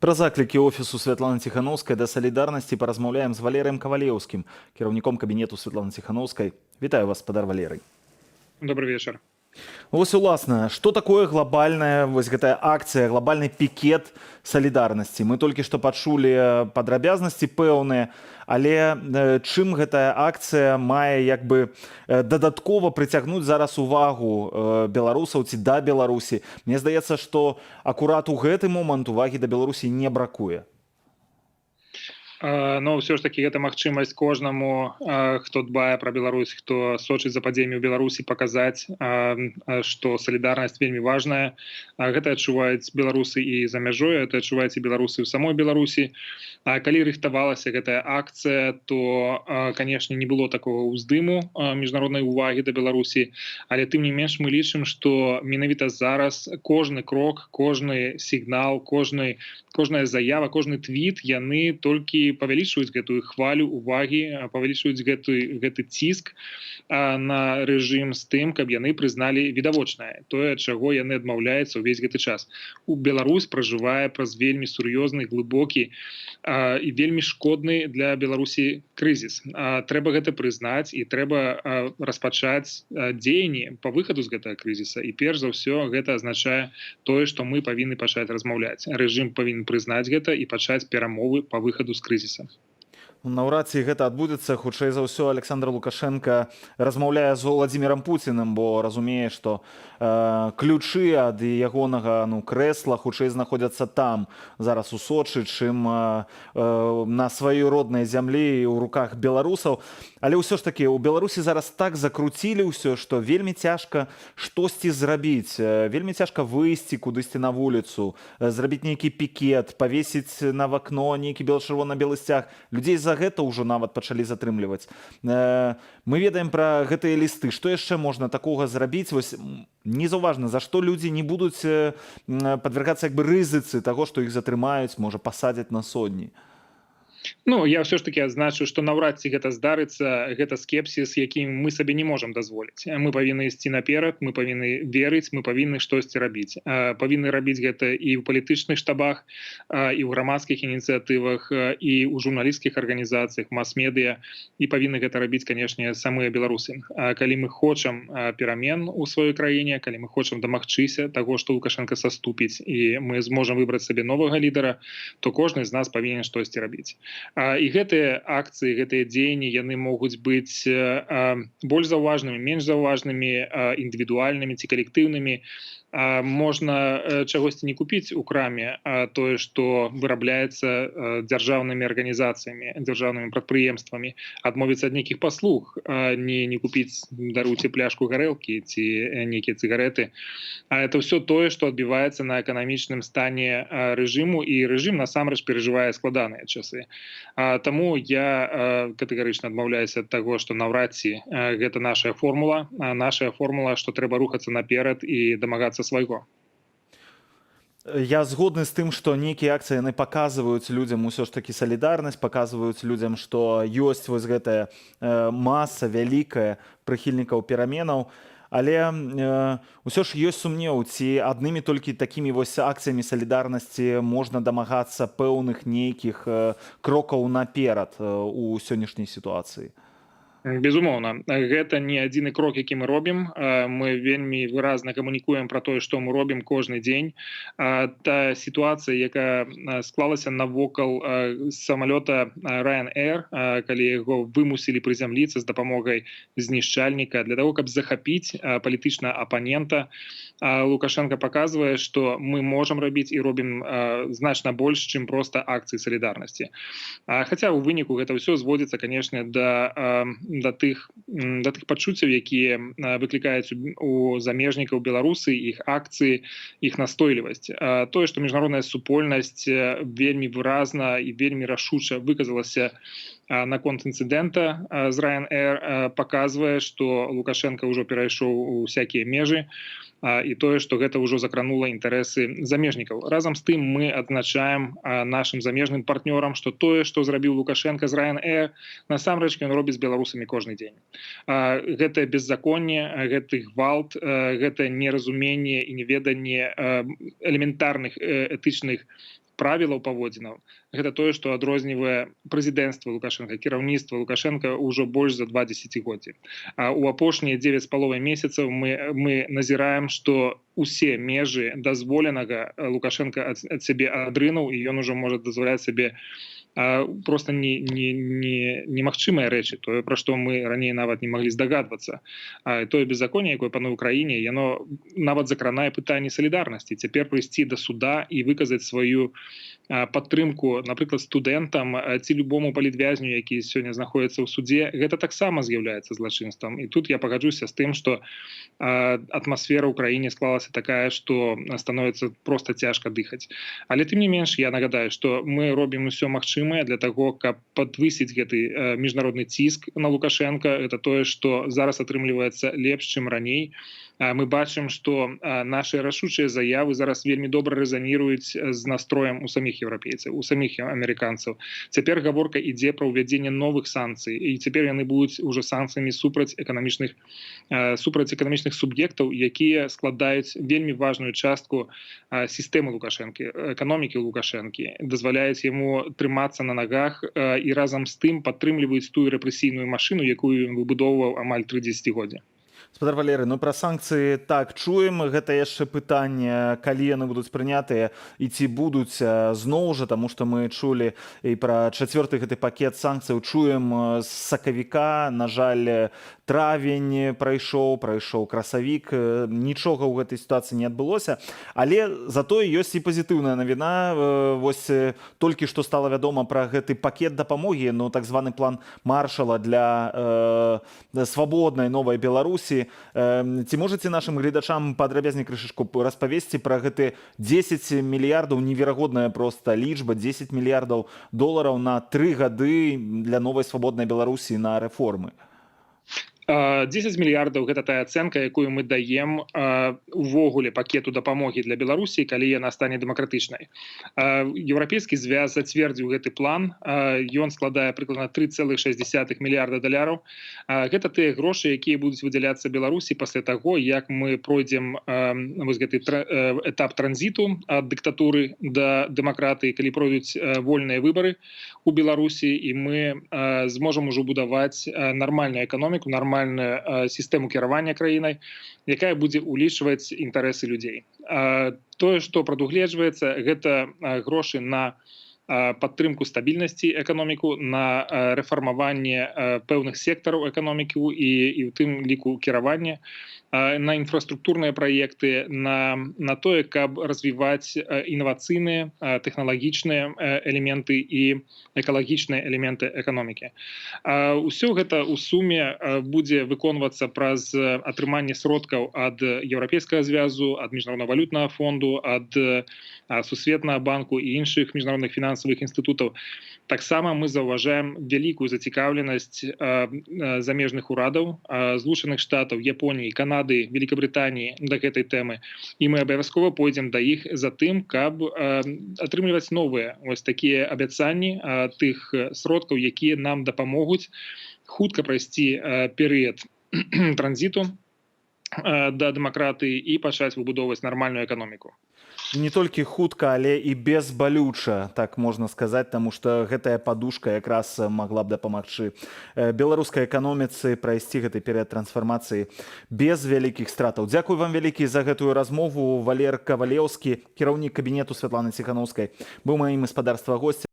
Пра заклікі офісу Святланы Ціханаўскай да салідарнасці паразмаўляем з Валерыем Кавалеўскім, кіраўніком кабінету Святланы Ціханаўскай. Вітаю вас, спадар Валерый. Добрый вечер. Вось уласна, што такое глобальная вось гэтая акцыя, глобальны пікет салідарнасці? Мы толькі што пачулі падрабязнасці пэўныя, але чым гэтая акцыя мае як бы дадаткова прыцягнуць зараз увагу беларусаў ці да Беларусі? Мне здаецца, што акурат у гэты момант увагі да Беларусі не бракуе. Но ўсё ж таки гэта магчымасць кожнаму, хто дбае пра Беларусь, хто сочыць за падзеямі ў Беларусі, паказаць, што салідарнасць вельмі важная. Гэта адчуваюць беларусы і за мяжой, это адчуваюць і беларусы ў самой Беларусі. Калі рыхтавалася гэтая акцыя, то, канешне, не было такого ўздыму міжнароднай увагі да Беларусі, але тым не менш мы лічым, што менавіта зараз кожны крок, кожны сігнал, кожная заява, кожны твіт, яны толькі павялічваюць гэтую хвалю увагі, павялічваюць гэты ціск на рэжым з тым, каб яны прызналі відавочнае, тое, ад чаго яны адмаўляюцца ўвесь гэты час. Беларусь пражывае праз вельмі сур'ёзны, глыбокі і вельмі шкодны для Беларусі крызіс. Трэба гэта прызнаць і трэба распачаць дзеянні па выхаду з гэтага крызіса. І перш за ўсё гэта азначае тое, што мы павінны пачаць размаўляць. Рэжым павінен прызнаць гэта і пачаць перамовы па выхаду з крызіса. Наўрад ці гэта адбудзецца, хутчэй за ўсё Александр Лукашенко размаўляе з Владзімірам Пуціным, бо разумее, што ключы ад ягонага крэсла хутчэй знаходзяцца там, зараз у Сочы, чым на сваёй роднай зямлі ў руках беларусаў. Але ўсё ж такі у Беларусі зараз так закруцілі ўсё, што вельмі цяжка штосьці зрабіць, вельмі цяжка выйсці кудысьці на вуліцу, зрабіць нейкі пікет, павесіць на вакно нейкі чырвона-белы сцяг. Людзей за гэта ўжо нават пачалі затрымліваць. Мы ведаем пра гэтыя лісты. Што яшчэ можна такога зрабіць? Вось незаўважна, за што людзі не будуць падвергацца як бы рызыцы таго, што іх затрымаюць, можа пасадзяць на сотні. Ну, я ўсё ж таки адзначу, што наўрад ці гэта здарыцца, гэта скепсіс, якім мы сабе не можам дазволіць. Мы павінны ісці наперад, мы павінны верыць, мы павінны штосьці рабіць. Павінны рабіць гэта і ў палітычных штабах, і ў грамадскіх ініцыятывах, і ў журналісцкіх арганізацыях, мас-медыя, і павінны гэта рабіць, канешне, самыя беларусы. Калі мы хочам перамен у сваёй краіне, калі мы хочам дамагчыся таго, што Лукашенко саступіць, і мы зможам выбраць сабе новага лідара, то кожны з нас павінен штосьці рабіць. І гэтыя акцыі, гэтыя дзеянні, яны могуць быць больш заўважнымі, менш заўважнымі, індывідуальнымі ці калектыўнымі. Можна чагосьці не купіць у краме, тое, што вырабляецца дзяржаўнымі арганізацыямі, дзяржаўнымі прадпрыемствамі, адмовіцца ад нейкіх паслуг, не купіць, даруйце, пляшку гарэлкі ці нейкія цыгарэты. Это ўсё тое, што адбіваецца на эканамічным стане рэжыму, і рэжым насамрэч перажывае складаныя часы. Таму я катэгарычна адмаўляюся ад таго, што наўрад ці гэта нашая формула, што трэба рухацца наперад і дамагацца свайго. Я згодны з тым, што нейкія акцыі яны паказваюць людзям усё ж такі салідарнасць, паказваюць людзям, што ёсць вось гэтая маса вялікая прыхільнікаў пераменаў, але ўсё ж ёсць сумнеў, ці аднымі толькі такімі вось акцыямі салідарнасці можна дамагацца пэўных нейкіх крокаў наперад у сённяшняй сітуацыі. Безумоўна, гэта не адзіны крок, які мы робім. Мы вельмі выразна камунікуем пра тое, што мы робім кожны дзень. Та сітуацыя, якая склалася навокал самалёта Ryanair, калі яго вымусілі прызямліцца з дапамогай знішчальніка для таго, каб захапіць палітычна апанента, Лукашенко паказвае, што мы можам рабіць і робім значна больш, чым проста акцыі салідарнасці. Хаця ў выніку гэта ўсё зводзіцца, канешне, да тых пачуццяў, якія выклікаюць у замежнікаў беларусы, іх акцыі, іх настойлівасць. Тое, што міжнародная супольнасць вельмі выразна і вельмі рашуча выказалася наконт інцыдэнта з Ryanair, паказвае, што Лукашенко ўжо перайшоў усякія межы, і тое, што гэта ўжо закранула інтарэсы замежнікаў. Разам з тым мы адзначаем нашым замежным партнёрам, што тое, што зрабіў Лукашенко з Ryanair, насамрэч ён робіць з беларусамі кожны дзень. Гэта беззаконне, гэты гвалт, гэта неразуменне і неведанне элементарных этычных правілаў паводзінаў, гэта тое, што адрознівае прэзідэнцтва Лукашенка, кіраўніцтва Лукашенка ўжо больш за 2 дзесяцігоддзі. У апошнія 9,5 месяцаў мы назіраем, што усе межы дазволенага Лукашенка ад сябе адрынуў, і ён ужо можа дазваляць сабе просто немагчымыя рэчы, тое, пра што мы раней нават не маглі здагадвацца. Тое беззаконне, якое пануе ў краіне, яно нават закранае пытанне салідарнасці. Цяпер прыйсці да суда і выказаць сваю падтрымку, напрыклад, студэнтам ці любому палітвязню, які сёння знаходзіцца ў судзе, гэта таксама з'яўляецца злачынствам. І тут я пагаджуся з тым, што атмасфера ў краіне склалася такая, што становіцца проста цяжка дыхаць. Але тым не менш, я нагадаю, што мы робім усё магчымае для таго, каб падвысіць гэты міжнародны ціск на Лукашенка. Это тое, што зараз атрымліваецца лепш, чым раней. Мы бачым, што нашы рашучыя заявы зараз вельмі добра рэзаніруюць з настроем у саміх еўрапейцаў, у саміх амерыканцаў. Цяпер гаворка ідзе пра ўвядзенне новых санкцый, і цяпер яны будуць ужо санкцыямі супраць эканамічных суб'ектаў, якія складаюць вельмі важную частку сістэмы Лукашэнкі, эканомікі Лукашэнкі, дазваляюць яму трымацца на нагах і разам з тым падтрымліваюць тую рэпрэсійную машыну, якую ён выбудоўваў амаль 3 дзесяцігоддзі. Спадар Валерый, ну пра санкцыі так чуем, гэта яшчэ пытанне, калі яны будуць прынятыя і ці будуць зноў жа, таму што мы чулі і пра 4-й гэты пакет санкцыяў, чуем з сакавіка, на жаль, травень прайшоў красавік, нічога ў гэтай сітуацыі не адбылося, але затое ёсць і пазітыўная навіна. Вось толькі што стала вядома пра гэты пакет дапамогі, ну так званы план Маршала для свабоднай новай Беларусі. Ці можаце нашым гледачам падрабязней крышачку распавесці пра гэты 10 мільярдаў, неверагодная проста лічба, 10 мільярдаў долараў на 3 гады для новай свабоднай Беларусі на рэформы? 10 мільярдаў гэта тая ацэнка, якую мы даем увогуле пакету дапамогі для Беларусі, калі яна стане дэмакратычнай. Еўрапейскі звяз зацвердзіў гэты план, ён складае прыкладна 3,6 мільярда даляраў. Гэта тыя грошы, якія будуць выдзяляцца Беларусі пасля таго, як мы пройдзем вось гэты этап транзіту ад дыктатуры да дэмакратыі, калі пройдуць вольныя выбары у Беларусі, і мы зможам ужо будаваць нармальную эканоміку, нармальную сістэму кіравання краінай, якая будзе ўлічваць інтарэсы людзей. Тое, што прадугледжваецца, гэта грошы на падтрымку стабільнасці эканоміку, на рэфармаванне пэўных сектараў эканоміку і ў тым ліку кіравання, на інфраструктурныя праекты, на тое, каб развіваць інавацыйныя, тэхналагічныя элементы і экалагічныя элементы эканомікі. Усё гэта ў суме будзе выконвацца праз атрыманне сродкаў ад Еўрапейскага звязу, ад Міжнароднага валютнага фонду, ад Сусветнага банку і іншых міжнародных фінансавых інстытутаў. Таксама мы заўважаем вялікую зацікаўленасць замежных урадаў Злучаных Штатаў, Японіі, Канады, Великабрытаніі да гэтай тэмы. І мы абавязкова пойдзем да іх за тым, каб атрымліваць новыя вось такія абяцанні тых сродкаў, якія нам дапамогуць хутка прайсці перыяд транзіту да дэмакратыі і пачаць выбудоўваць нармальную эканоміку. Не толькі хутка, але і безбалюча, так можна сказаць, таму што гэтая падушка якраз магла б дапамагчы беларускай эканоміцы прайсці гэты перыяд трансфармацыі без вялікіх стратаў. Дзякуй вам вялікі за гэтую размову. Валер Кавалеўскі, кіраўнік кабінету Святланы Ціханаўскай, быў маім гаспадарства госцем.